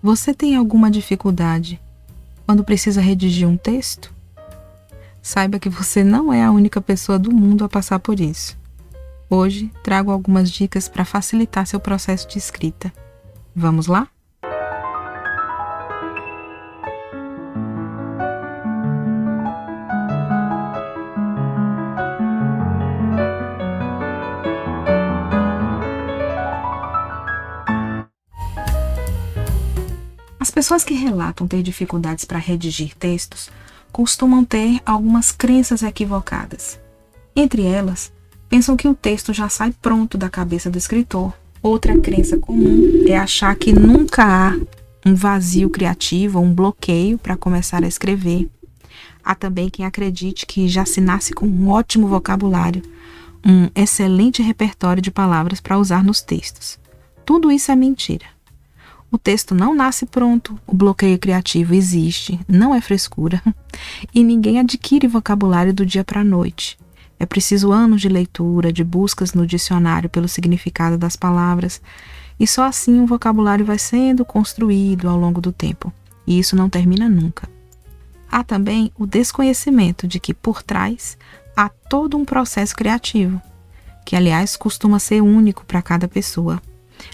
Você tem alguma dificuldade quando precisa redigir um texto? Saiba que você não é a única pessoa do mundo a passar por isso. Hoje trago algumas dicas para facilitar seu processo de escrita. Vamos lá? As pessoas que relatam ter dificuldades para redigir textos costumam ter algumas crenças equivocadas. Entre elas, pensam que o texto já sai pronto da cabeça do escritor. Outra crença comum é achar que nunca há um vazio criativo ou um bloqueio para começar a escrever. Há também quem acredite que já se nasce com um ótimo vocabulário, um excelente repertório de palavras para usar nos textos. Tudo isso é mentira. O texto não nasce pronto, o bloqueio criativo existe, não é frescura, e ninguém adquire vocabulário do dia para a noite. É preciso anos de leitura, de buscas no dicionário pelo significado das palavras, e só assim o vocabulário vai sendo construído ao longo do tempo, e isso não termina nunca. Há também o desconhecimento de que por trás há todo um processo criativo, que aliás costuma ser único para cada pessoa.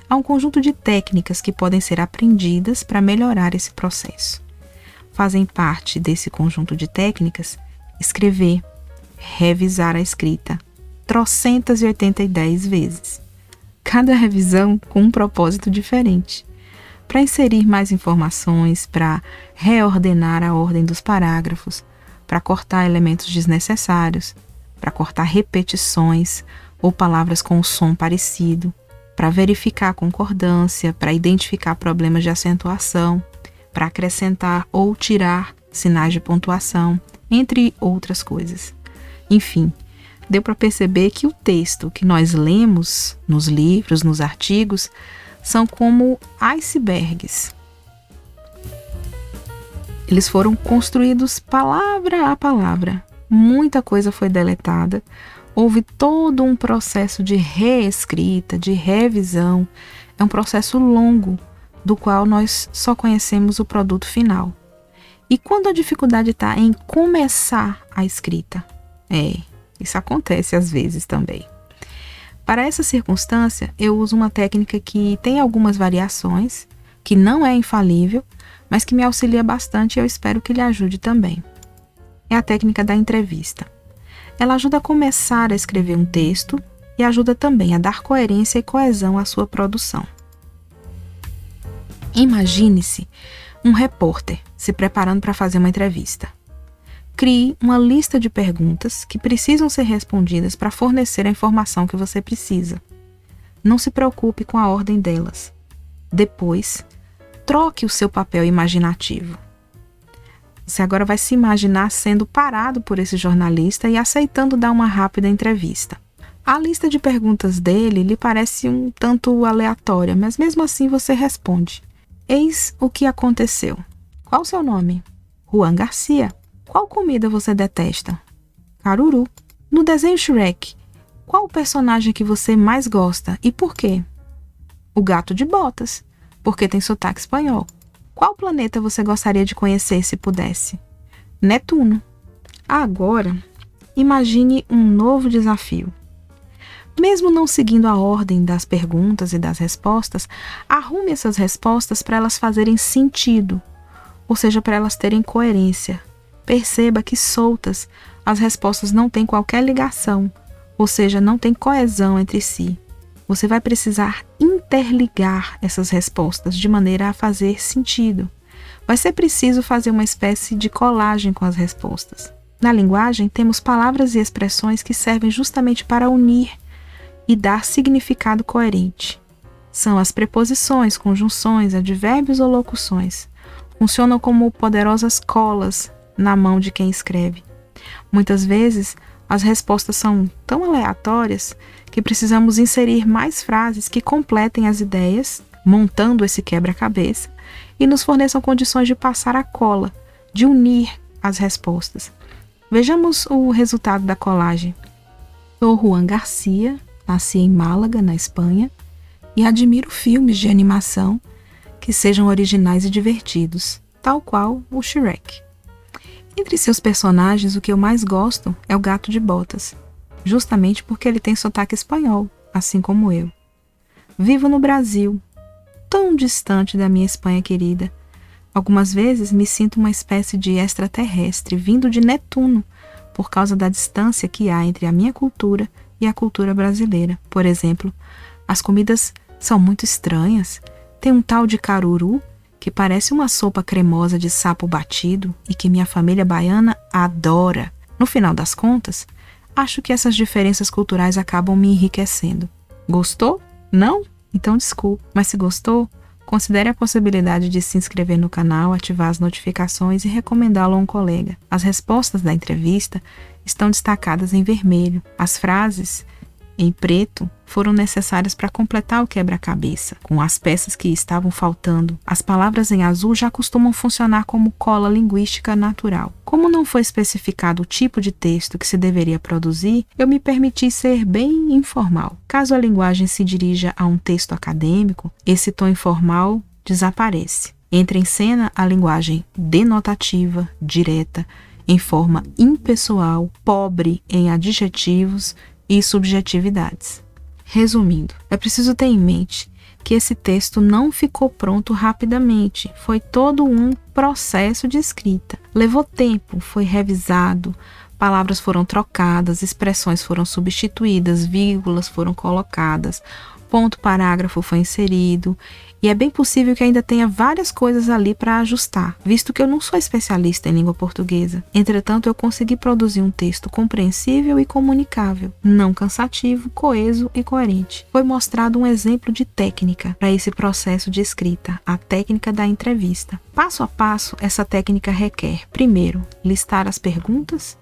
Há um conjunto de técnicas que podem ser aprendidas para melhorar esse processo. Fazem parte desse conjunto de técnicas escrever, revisar a escrita, 310 vezes. Cada revisão com um propósito diferente. Para inserir mais informações, para reordenar a ordem dos parágrafos, para cortar elementos desnecessários, para cortar repetições ou palavras com um som parecido, para verificar a concordância, para identificar problemas de acentuação, para acrescentar ou tirar sinais de pontuação, entre outras coisas. Enfim, deu para perceber que o texto que nós lemos nos livros, nos artigos, são como icebergs. Eles foram construídos palavra a palavra. Muita coisa foi deletada. Houve todo um processo de reescrita, de revisão. É um processo longo, do qual nós só conhecemos o produto final. E quando a dificuldade está em começar a escrita? Isso acontece às vezes também. Para essa circunstância, eu uso uma técnica que tem algumas variações, que não é infalível, mas que me auxilia bastante e eu espero que lhe ajude também. É a técnica da entrevista. Ela ajuda a começar a escrever um texto e ajuda também a dar coerência e coesão à sua produção. Imagine-se um repórter se preparando para fazer uma entrevista. Crie uma lista de perguntas que precisam ser respondidas para fornecer a informação que você precisa. Não se preocupe com a ordem delas. Depois, troque o seu papel imaginativo. Você agora vai se imaginar sendo parado por esse jornalista e aceitando dar uma rápida entrevista. A lista de perguntas dele lhe parece um tanto aleatória, mas mesmo assim você responde. Eis o que aconteceu. Qual o seu nome? Juan Garcia. Qual comida você detesta? Caruru. No desenho Shrek, qual o personagem que você mais gosta e por quê? O gato de botas, porque tem sotaque espanhol. Qual planeta você gostaria de conhecer se pudesse? Netuno. Agora, imagine um novo desafio. Mesmo não seguindo a ordem das perguntas e das respostas, arrume essas respostas para elas fazerem sentido, ou seja, para elas terem coerência. Perceba que soltas, as respostas não têm qualquer ligação, ou seja, não tem coesão entre si. Você vai precisar interligar essas respostas de maneira a fazer sentido. Vai ser preciso fazer uma espécie de colagem com as respostas. Na linguagem, temos palavras e expressões que servem justamente para unir e dar significado coerente. São as preposições, conjunções, advérbios ou locuções. Funcionam como poderosas colas na mão de quem escreve. Muitas vezes, as respostas são tão aleatórias que precisamos inserir mais frases que completem as ideias, montando esse quebra-cabeça, e nos forneçam condições de passar a cola, de unir as respostas. Vejamos o resultado da colagem. Sou Juan Garcia, nasci em Málaga, na Espanha, e admiro filmes de animação que sejam originais e divertidos, tal qual o Shrek. Entre seus personagens, o que eu mais gosto é o Gato de Botas, justamente porque ele tem sotaque espanhol, assim como eu. Vivo no Brasil, tão distante da minha Espanha querida. Algumas vezes me sinto uma espécie de extraterrestre vindo de Netuno, por causa da distância que há entre a minha cultura e a cultura brasileira. Por exemplo, as comidas são muito estranhas. Tem um tal de caruru, que parece uma sopa cremosa de sapo batido e que minha família baiana adora. No final das contas, acho que essas diferenças culturais acabam me enriquecendo. Gostou? Não? Então desculpe. Mas se gostou, considere a possibilidade de se inscrever no canal, ativar as notificações e recomendá-lo a um colega. As respostas da entrevista estão destacadas em vermelho. As frases em preto foram necessárias para completar o quebra-cabeça, com as peças que estavam faltando. As palavras em azul já costumam funcionar como cola linguística natural. Como não foi especificado o tipo de texto que se deveria produzir, eu me permiti ser bem informal. Caso a linguagem se dirija a um texto acadêmico, esse tom informal desaparece. Entra em cena a linguagem denotativa, direta, em forma impessoal, pobre em adjetivos e subjetividades. Resumindo, é preciso ter em mente que esse texto não ficou pronto rapidamente, foi todo um processo de escrita. Levou tempo, foi revisado, palavras foram trocadas, expressões foram substituídas, vírgulas foram colocadas, ponto parágrafo foi inserido, e é bem possível que ainda tenha várias coisas ali para ajustar, visto que eu não sou especialista em língua portuguesa. Entretanto, eu consegui produzir um texto compreensível e comunicável, não cansativo, coeso e coerente. Foi mostrado um exemplo de técnica para esse processo de escrita, a técnica da entrevista. Passo a passo, essa técnica requer, primeiro, listar as perguntas,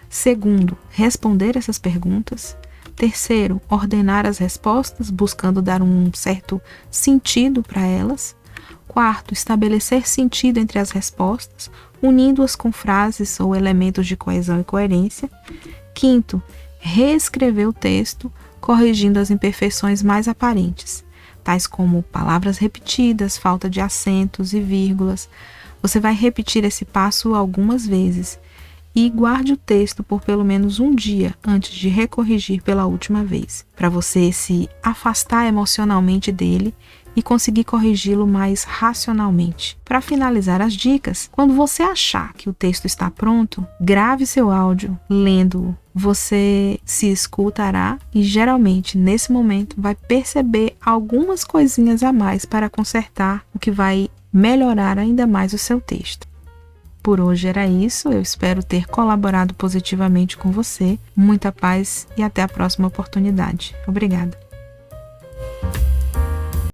segundo, responder essas perguntas, terceiro, ordenar as respostas, buscando dar um certo sentido para elas. Quarto, estabelecer sentido entre as respostas, unindo-as com frases ou elementos de coesão e coerência. Quinto, reescrever o texto, corrigindo as imperfeições mais aparentes, tais como palavras repetidas, falta de acentos e vírgulas. Você vai repetir esse passo algumas vezes e guarde o texto por pelo menos um dia antes de recorrigir pela última vez, para você se afastar emocionalmente dele e conseguir corrigi-lo mais racionalmente. Para finalizar as dicas, quando você achar que o texto está pronto, grave seu áudio lendo-o. Você se escutará e geralmente nesse momento vai perceber algumas coisinhas a mais para consertar, o que vai melhorar ainda mais o seu texto. Por hoje era isso, eu espero ter colaborado positivamente com você. Muita paz e até a próxima oportunidade. Obrigada.